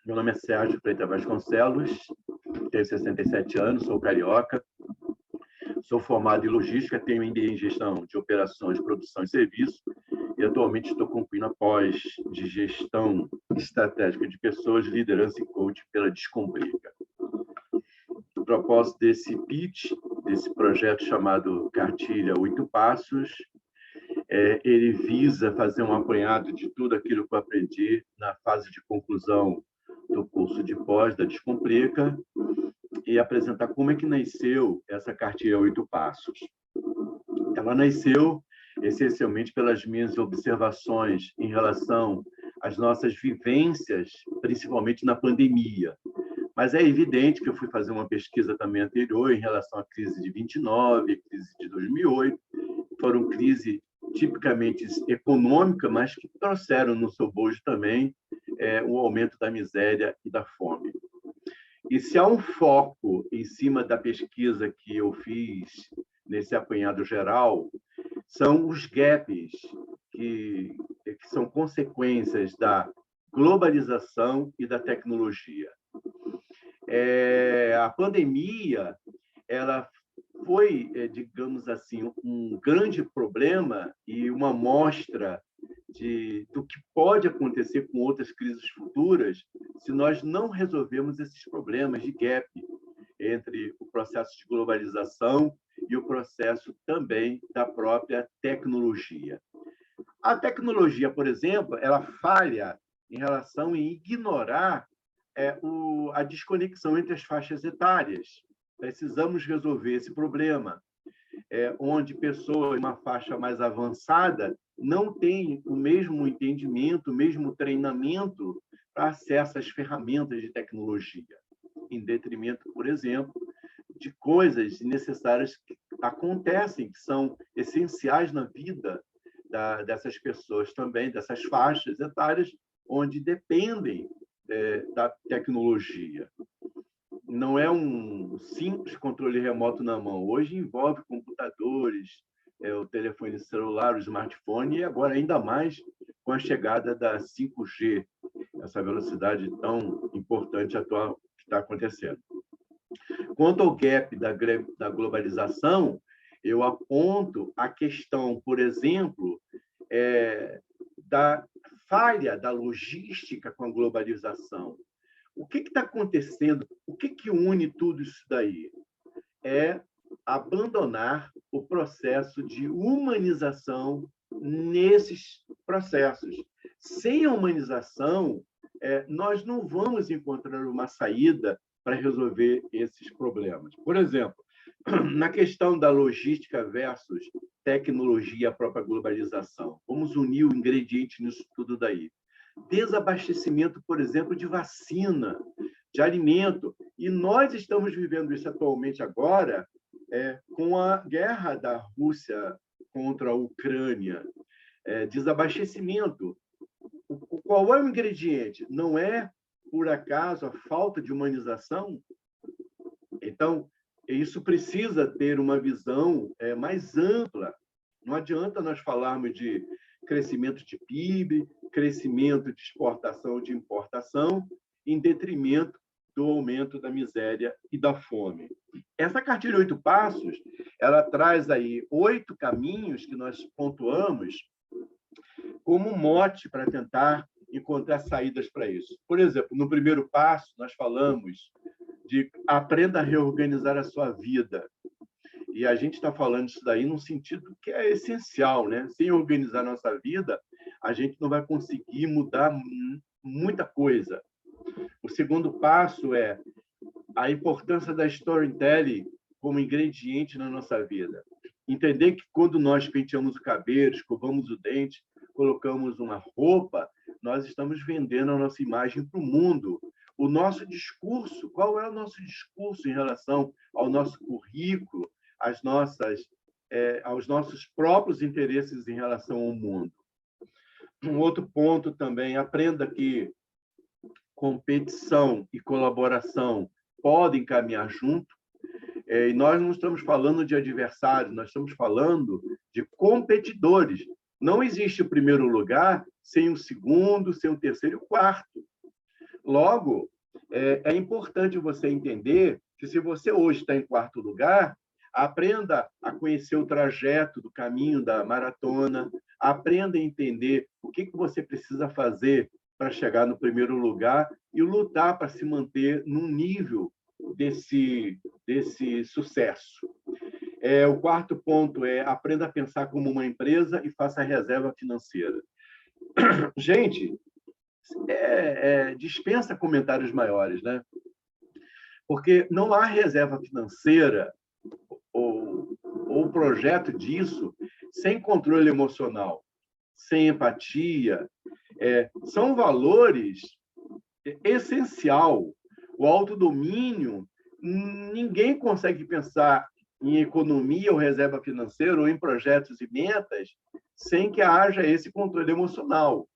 Meu nome é Sérgio Freitas Vasconcelos, tenho 67 anos, sou carioca, sou formado em logística, tenho MBA em gestão de operações, produção e serviço e atualmente estou concluindo a pós de gestão estratégica de pessoas, liderança e coaching pela Descomplica. O propósito desse pitch, desse projeto chamado Cartilha 8 Passos, ele visa fazer um apanhado de tudo aquilo que eu aprendi na fase de conclusão do curso de pós da Descomplica e apresentar como é que nasceu essa Cartilha 8 Passos. Ela nasceu essencialmente pelas minhas observações em relação às nossas vivências, principalmente na pandemia. Mas é evidente que eu fui fazer uma pesquisa também anterior em relação à crise de 29, a crise de 2008. Foram crises tipicamente econômicas, mas que trouxeram no seu bojo também o aumento da miséria e da fome. E se há um foco em cima da pesquisa que eu fiz nesse apanhado geral, são os gaps que são consequências da globalização e da tecnologia. A pandemia, ela foi, digamos assim, um grande problema e uma amostra do que pode acontecer com outras crises futuras se nós não resolvermos esses problemas de gap entre o processo de globalização e o processo também da própria tecnologia. A tecnologia, por exemplo, ela falha em relação a ignorar a desconexão entre as faixas etárias. Precisamos resolver esse problema, onde pessoas de uma faixa mais avançada não têm o mesmo entendimento, o mesmo treinamento para acesso às ferramentas de tecnologia, em detrimento, por exemplo, de coisas necessárias que acontecem, que são essenciais na vida dessas pessoas também, dessas faixas etárias, onde dependem da tecnologia. Não é um simples controle remoto na mão. Hoje envolve computadores, o telefone celular, o smartphone, e agora ainda mais com a chegada da 5G, essa velocidade tão importante atual que está acontecendo. Quanto ao gap da globalização, eu aponto a questão, por exemplo, da falha da logística com a globalização. O que está acontecendo? O que une tudo isso daí? É abandonar o processo de humanização nesses processos. Sem a humanização, nós não vamos encontrar uma saída para resolver esses problemas. Por exemplo, na questão da logística versus tecnologia e a própria globalização, vamos unir o ingrediente nisso tudo daí. Desabastecimento, por exemplo, de vacina, de alimento. E nós estamos vivendo isso atualmente agora com a guerra da Rússia contra a Ucrânia. Desabastecimento. Qual é o ingrediente? Não é, por acaso, a falta de humanização? Então, isso precisa ter uma visão mais ampla. Não adianta nós falarmos de crescimento de PIB, crescimento de exportação e de importação, em detrimento do aumento da miséria e da fome. Essa cartilha 8 passos, ela traz aí 8 caminhos que nós pontuamos como mote para tentar encontrar saídas para isso. Por exemplo, no primeiro passo, nós falamos de aprenda a reorganizar a sua vida. E a gente está falando isso daí num sentido que é essencial, né? Sem organizar a nossa vida, a gente não vai conseguir mudar muita coisa. O segundo passo é a importância da storytelling como ingrediente na nossa vida. Entender que quando nós penteamos o cabelo, escovamos o dente, colocamos uma roupa, nós estamos vendendo a nossa imagem para o mundo. O nosso discurso, qual é o nosso discurso em relação ao nosso currículo, aos nossos próprios interesses em relação ao mundo. Um outro ponto também, aprenda que competição e colaboração podem caminhar junto, e nós não estamos falando de adversários, nós estamos falando de competidores. Não existe o primeiro lugar sem o segundo, sem o terceiro e o quarto. Logo, é importante você entender que, se você hoje está em quarto lugar, aprenda a conhecer o trajeto do caminho da maratona, aprenda a entender o que você precisa fazer para chegar no primeiro lugar e lutar para se manter num nível desse sucesso. O quarto ponto é: aprenda a pensar como uma empresa e faça reserva financeira. Gente, dispensa comentários maiores, né? Porque não há reserva financeira ou projeto disso sem controle emocional, sem empatia. São valores essencial. O autodomínio, ninguém consegue pensar em economia ou reserva financeira ou em projetos e metas sem que haja esse controle emocional.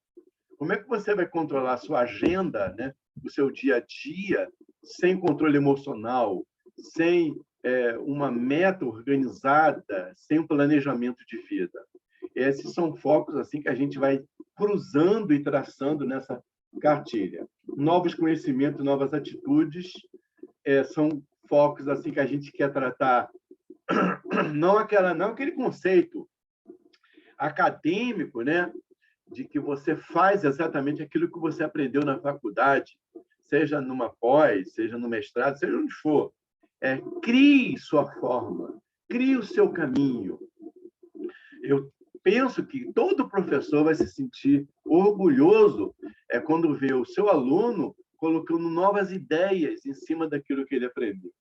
Como é que você vai controlar a sua agenda, né, o seu dia a dia, sem controle emocional, sem uma meta organizada, sem um planejamento de vida? Esses são focos assim que a gente vai cruzando e traçando nessa cartilha. Novos conhecimentos, novas atitudes, são focos assim que a gente quer tratar, não aquele conceito acadêmico, né, de que você faz exatamente aquilo que você aprendeu na faculdade, seja numa pós, seja no mestrado, seja onde for. Crie sua forma, crie o seu caminho. Eu penso que todo professor vai se sentir orgulhoso quando vê o seu aluno colocando novas ideias em cima daquilo que ele aprendeu.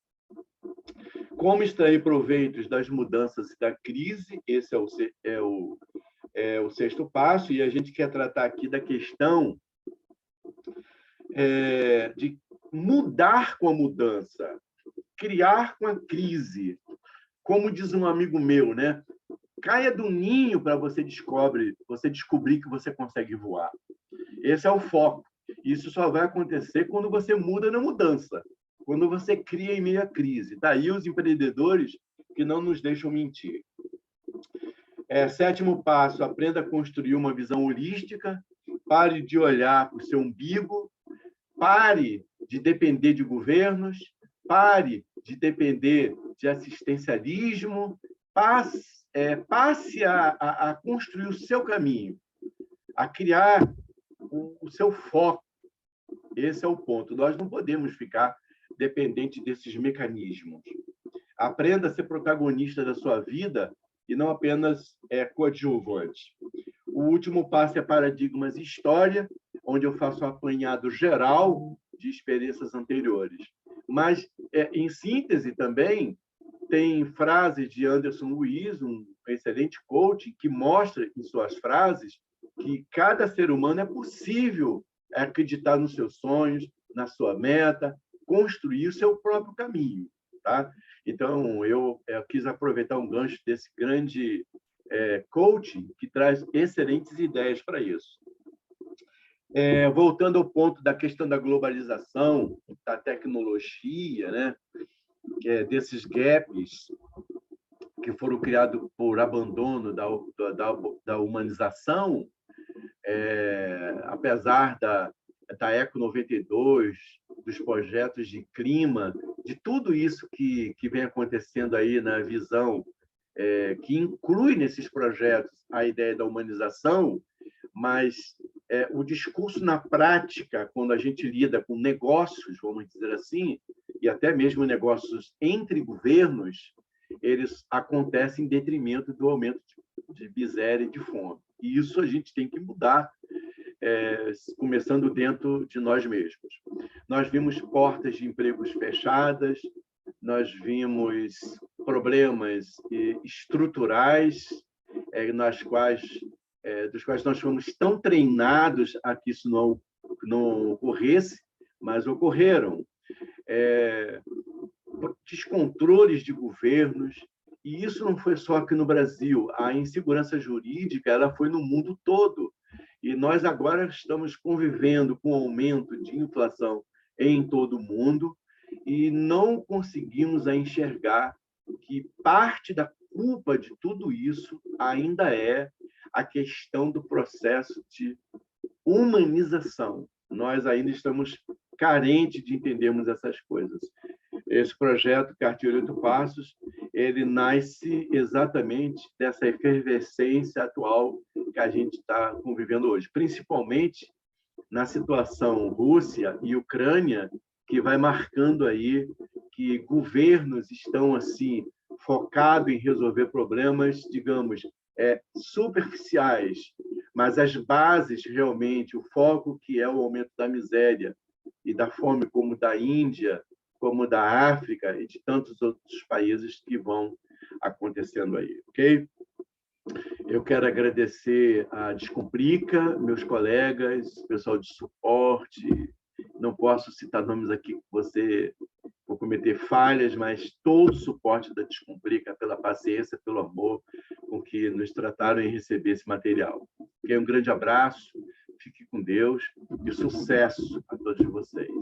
Como extrair proveitos das mudanças e da crise, esse é o sexto passo, e a gente quer tratar aqui da questão de mudar com a mudança, criar com a crise. Como diz um amigo meu, né? Caia do ninho para você descobrir que você consegue voar. Esse é o foco. Isso só vai acontecer quando você muda na mudança, quando você cria em meio à crise. Daí os empreendedores que não nos deixam mentir. Sétimo passo: aprenda a construir uma visão holística. Pare de olhar para o seu umbigo. Pare de depender de governos. Pare de depender de assistencialismo. Passe a construir o seu caminho, a criar o seu foco. Esse é o ponto. Nós não podemos ficar dependentes desses mecanismos. Aprenda a ser protagonista da sua vida e não apenas coadjuvante. O último passo é paradigmas e história, onde eu faço um apanhado geral de experiências anteriores. Mas, em síntese também, tem frases de Anderson Luiz, um excelente coach, que mostra em suas frases que cada ser humano é possível acreditar nos seus sonhos, na sua meta, construir o seu próprio caminho. Tá? Então, eu quis aproveitar um gancho desse grande coaching que traz excelentes ideias para isso. Voltando ao ponto da questão da globalização, da tecnologia, né? Desses gaps que foram criados por abandono da humanização, apesar da Eco 92, dos projetos de clima, de tudo isso que vem acontecendo aí na visão, que inclui nesses projetos a ideia da humanização, mas o discurso na prática, quando a gente lida com negócios, vamos dizer assim, e até mesmo negócios entre governos, eles acontecem em detrimento do aumento de miséria e de fome. E isso a gente tem que mudar, começando dentro de nós mesmos. Nós vimos portas de empregos fechadas, nós vimos problemas estruturais, dos quais nós fomos tão treinados a que isso não ocorresse, mas ocorreram. Descontroles de governos, e isso não foi só aqui no Brasil. A insegurança jurídica ela foi no mundo todo, e nós agora estamos convivendo com o aumento de inflação em todo o mundo e não conseguimos enxergar que parte da culpa de tudo isso ainda é a questão do processo de humanização. Nós ainda estamos carente de entendermos essas coisas. Esse projeto Cartilha 8 Passos, ele nasce exatamente dessa efervescência atual que a gente está convivendo hoje, principalmente na situação Rússia e Ucrânia, que vai marcando aí que governos estão assim focados em resolver problemas, digamos, superficiais, mas as bases realmente, o foco que é o aumento da miséria e da fome, como da Índia, como da África e de tantos outros países que vão acontecendo aí, ok? Eu quero agradecer a Descomplica, meus colegas, pessoal de suporte. Não posso citar nomes aqui que você vou cometer falhas, mas todo o suporte da Descomplica, pela paciência, pelo amor com que nos trataram em receber esse material. Okay? Um grande abraço, fique com Deus e sucesso a todos vocês.